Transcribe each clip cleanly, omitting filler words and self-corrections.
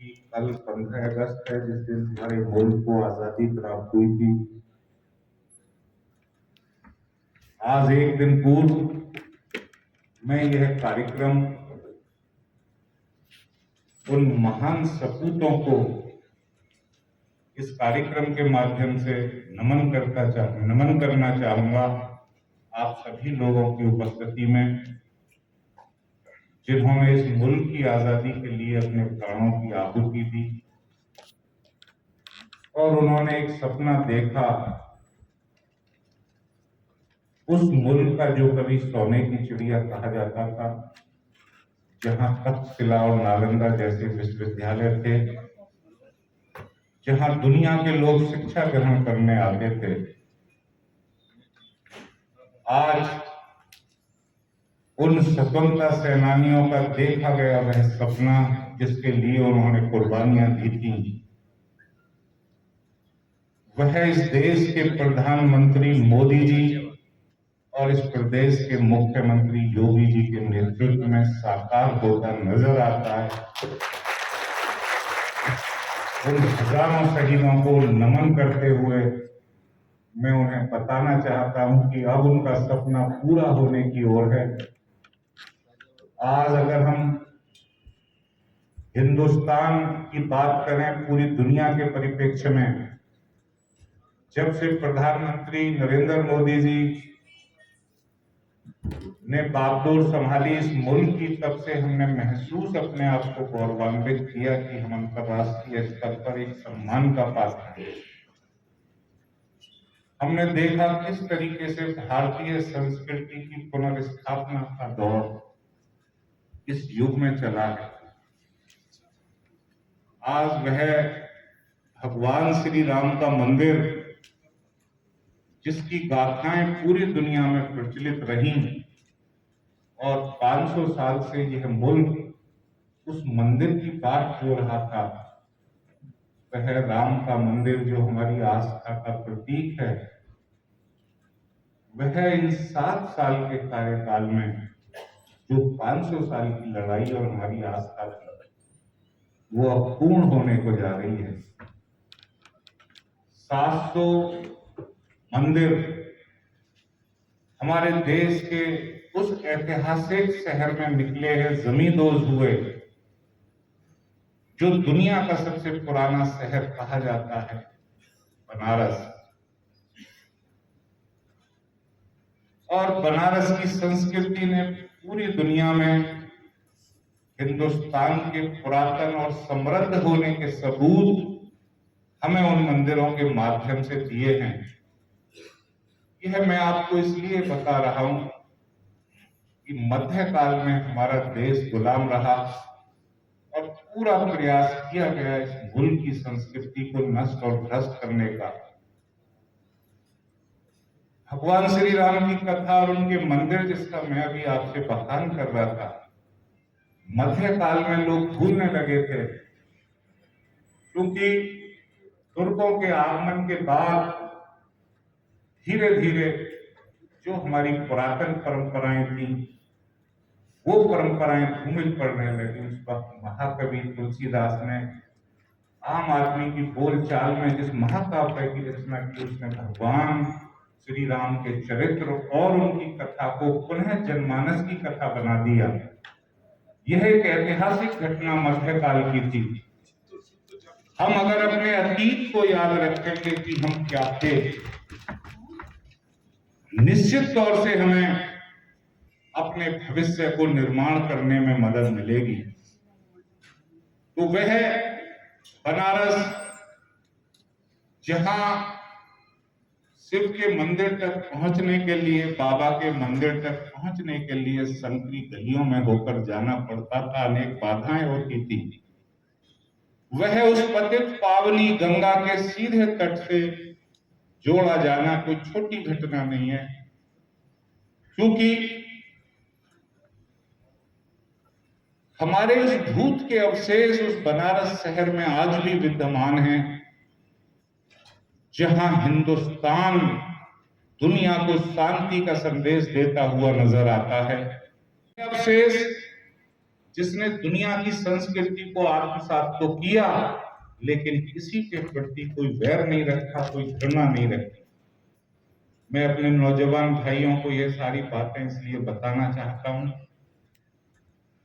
कि कल 15 अगस्त है, जिस दिन हमारे मुल्क को आजादी प्राप्त हुई थी। आज एक दिन पूर्व मैं यह कार्यक्रम उन महान सपूतों को इस कार्यक्रम के माध्यम से नमन करना चाहूंगा आप सभी लोगों की उपस्थिति में, जिन्होंने इस मुल्क की आजादी के लिए अपने प्राणों की आहुति दी और उन्होंने एक सपना देखा, उस मुल्क का जो कभी सोने की चिड़िया कहा जाता था, जहां तक्षशिला और नालंदा जैसे विश्वविद्यालय थे, जहां दुनिया के लोग शिक्षा ग्रहण करने आते थे। आज उन स्वतंत्रता सेनानियों का देखा गया वह सपना, जिसके लिए उन्होंने कुर्बानियां दी थी, वह इस देश के प्रधानमंत्री मोदी जी और इस प्रदेश के मुख्यमंत्री योगी जी के नेतृत्व में साकार होता नजर आता है। उन हजारों शहीदों को नमन करते हुए मैं उन्हें बताना चाहता हूं कि अब उनका सपना पूरा होने की ओर है। आज अगर हम हिंदुस्तान की बात करें पूरी दुनिया के परिप्रेक्ष्य में, जब से प्रधानमंत्री नरेंद्र मोदी जी ने बागडोर संभाली इस मुल्क की, तब से हमने महसूस अपने आप को गौरवान्वित किया कि हम अंतर्राष्ट्रीय स्तर पर एक सम्मान का पात्र हैं। हमने देखा किस तरीके से भारतीय संस्कृति की पुनर्स्थापना का दौर इस युग में चला है। आज वह भगवान श्री राम का मंदिर, जिसकी गाथाएं पूरी दुनिया में प्रचलित रही और 500 साल से यह मुल्क उस मंदिर की बात हो रहा था, वह राम का मंदिर जो हमारी आस्था का प्रतीक है, वह इन 7 साल के कार्यकाल में जो 500 साल की लड़ाई और हमारी आस्था थी, वो अब पूर्ण होने को जा रही है। 700 मंदिर हमारे देश के उस ऐतिहासिक शहर में निकले हैं, जमींदोज हुए, जो दुनिया का सबसे पुराना शहर कहा जाता है, बनारस। और बनारस की संस्कृति ने पूरी दुनिया में हिंदुस्तान के पुरातन और समृद्ध होने के सबूत हमें उन मंदिरों के माध्यम से दिए हैं। यह मैं आपको इसलिए बता रहा हूं कि मध्यकाल में हमारा देश गुलाम रहा और पूरा प्रयास किया गया इस मुल्क की संस्कृति को नष्ट और भ्रष्ट करने का। भगवान श्री राम की कथा और उनके मंदिर, जिसका मैं अभी आपसे बखान कर रहा था, मध्यकाल में लोग भूलने लगे थे, क्योंकि तुर्कों के आगमन के बाद धीरे धीरे जो हमारी पुरातन परंपराएं थी, वो परंपराएं धूमिल पड़ने लगी। उस वक्त महाकवि तुलसीदास ने आम आदमी की बोलचाल में जिस महाकाव्य की रचना की, उसने भगवान श्री राम के चरित्र और उनकी कथा को पुनः जनमानस की कथा बना दिया। यह एक ऐतिहासिक घटना मध्यकाल की थी। हम अगर अपने अतीत को याद रखेंगे कि हम क्या थे, निश्चित तौर से हमें अपने भविष्य को निर्माण करने में मदद मिलेगी। तो वह बनारस, जहां शिव के मंदिर तक पहुंचने के लिए, बाबा के मंदिर तक पहुंचने के लिए संकरी गलियों में होकर जाना पड़ता था, अनेक बाधाएं होती थी, वह उस पतित पावनी गंगा के सीधे तट से जोड़ा जाना कोई छोटी घटना नहीं है, क्योंकि हमारे उस भूत के अवशेष उस बनारस शहर में आज भी विद्यमान हैं, जहां हिंदुस्तान दुनिया को शांति का संदेश देता हुआ नजर आता है। अवशेष जिसने दुनिया की संस्कृति को आत्मसात तो किया, लेकिन किसी के प्रति कोई वैर नहीं रखा, कोई घृणा नहीं रखी। मैं अपने नौजवान भाइयों को ये सारी बातें इसलिए बताना चाहता हूं,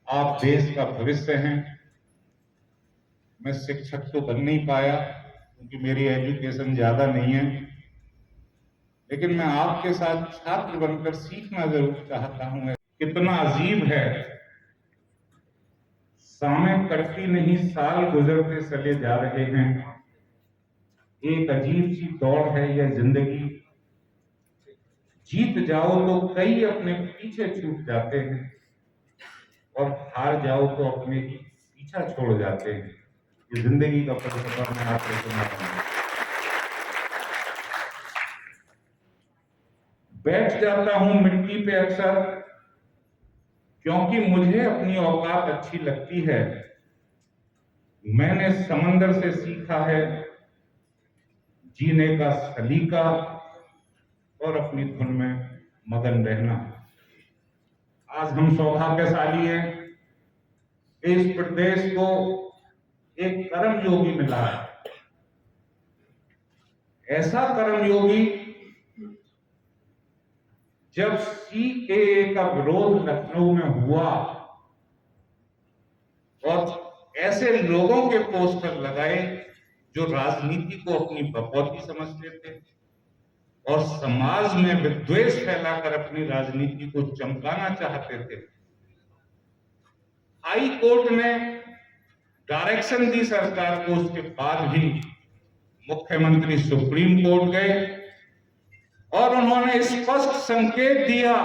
आप देश का भविष्य हैं। मैं शिक्षक तो बन नहीं पाया क्योंकि मेरी एजुकेशन ज्यादा नहीं है, लेकिन मैं आपके साथ छात्र बनकर सीखना जरूर चाहता हूं। कितना अजीब है, सामे कटती नहीं साल गुजरते चले जा रहे हैं। एक अजीब सी दौड़ है यह जिंदगी, जीत जाओ तो कई अपने पीछे छूट जाते हैं और हार जाओ तो अपने ही पीछा छोड़ जाते हैं। ये जिंदगी का फलसफा मैं आपको सुनाता हूं। बैठ जाता हूं मिट्टी पे अक्सर, क्योंकि मुझे अपनी औकात अच्छी लगती है। मैंने समंदर से सीखा है जीने का सलीका और अपनी धुन में मगन रहना। आज हम सौभाग्यशाली हैं, इस प्रदेश को एक कर्म योगी मिला है। ऐसा कर्म योगी जब सीएए का विरोध लखनऊ में हुआ और ऐसे लोगों के पोस्टर लगाए जो राजनीति को अपनी बपौती समझते थे और समाज में विद्वेष फैलाकर अपनी राजनीति को चमकाना चाहते थे, हाई कोर्ट ने डायरेक्शन दी सरकार को। उसके बाद भी मुख्यमंत्री सुप्रीम कोर्ट गए और उन्होंने स्पष्ट संकेत दिया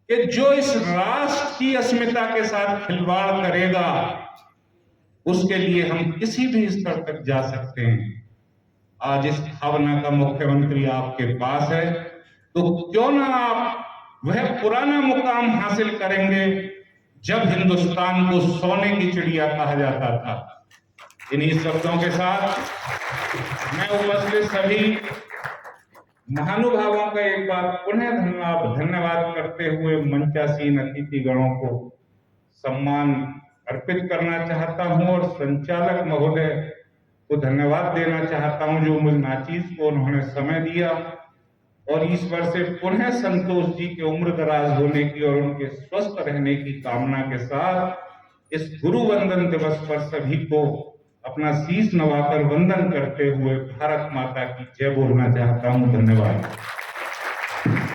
कि जो इस राष्ट्र की अस्मिता के साथ खिलवाड़ करेगा उसके लिए हम किसी भी स्तर तक जा सकते हैं। आज इस भावना का मुख्यमंत्री आपके पास है, तो क्यों ना आप वह पुराना मुकाम हासिल करेंगे जब हिंदुस्तान को सोने की चिड़िया कहा जाता था। इन्हीं शब्दों के साथ मैं उपस्थित सभी महानुभावों का एक बार पुनः धन्यवाद करते हुए मंचासीन अतिथिगणों को सम्मान अर्पित करना चाहता हूं और संचालक महोदय को धन्यवाद देना चाहता हूं जो मुझ नाचीज को उन्होंने समय दिया और ईश्वर से पुनः संतोष जी के उम्र दराज होने की और उनके स्वस्थ रहने की कामना के साथ इस गुरु वंदन दिवस पर सभी को अपना शीश नवाकर वंदन करते हुए भारत माता की जय बोलना चाहता हूं। धन्यवाद।